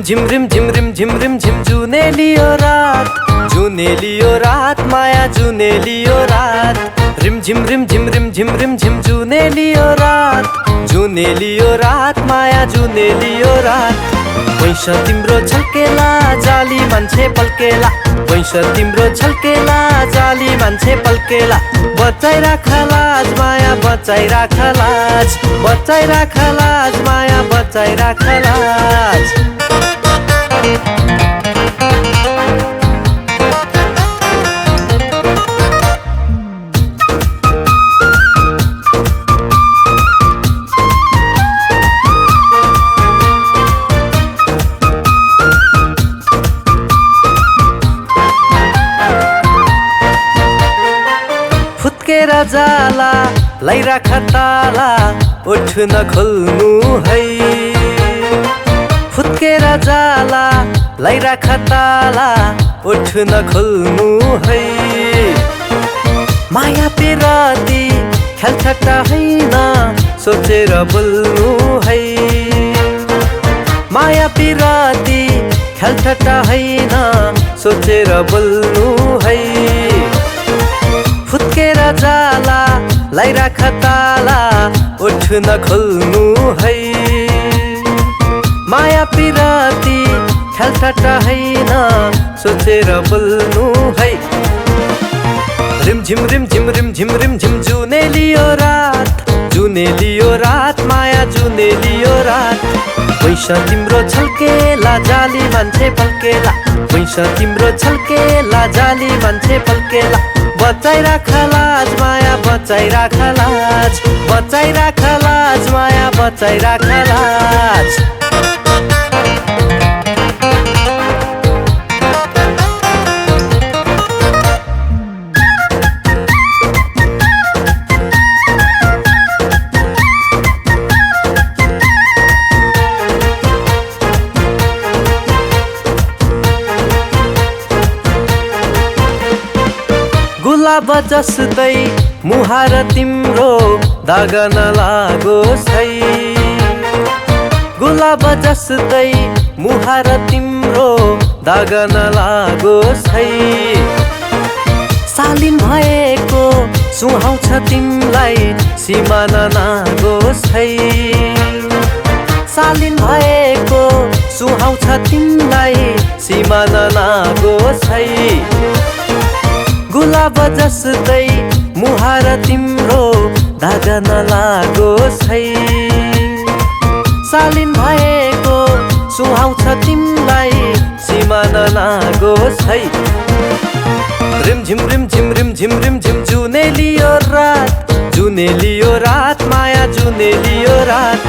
झिम रिम झिम रिम झिम रिम झिम जुने लियो रात माया जुने लियो रात रिम झिम रिम झिम जुने लियो रात माया जुने लियो रात वैश तिम्रो छल्केला जाली मान्छे पल्केला वैश तिम्रो छल्केला जाली मान्छे पल्केला बचाइ राखलाज माया बचाइ राखलाज बचाइ राखलाज माया बचाइ राखलाज फुत्केर जाला लैराख ताला उठ नखोल्नु है फुत्केर जाला लैराख ताला उठ नखोल्नु है माया पिराती खेलठट्टा हैन सोचेर बोल्नु है माया पिराती खेलठट्टा हैन सोचेर बोल्नु है फुत्केर जाला लैराख ताला उठ नखोल्नु है माया पिराती खेलठट्टा हैन सोचेर बोल्नु है रिम झिम रिम झिम जुने लियो रात माया जुने लियो रात वैश तिम्रो छल्केला जाली मान्छे पल्केला वैश तिम्रो छल्केला जाली मान्छे पल्केला बचाइ राखलाज माया बचाइ राखलाज बचाइ राखलाज माया बचाइ राखलाज गुलाब जस्तै मुहार तिम्रो दाग नलागोस् है गुलाब जस्तै मुहार तिम्रो दाग नलागोस् है सालिन भएको सुहाउँछ तिमीलाई सीमा ननागोस् है सालिन भएको सुहाउँछ तिमीलाई सीमा ननागोस् है गुलाब जस्तै मुहार तिम्रो दाग नलागोस् है सालिन भएको सुहाउँछ तिमीलाई सीमा नलागोस् है रिम झिम जुने लियो रात माया जुने लियो रात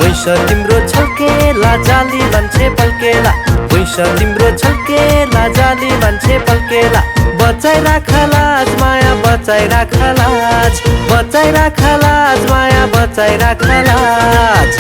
वैश तिम्रो छल्केला जाली मान्छे पल्केला वैश तिम्रो छल्केला जाली मान्छे पल्केला बचाइ राखलाज माया बचाइ राखलाज बचाइ राखलाज माया बचाइ राखलाज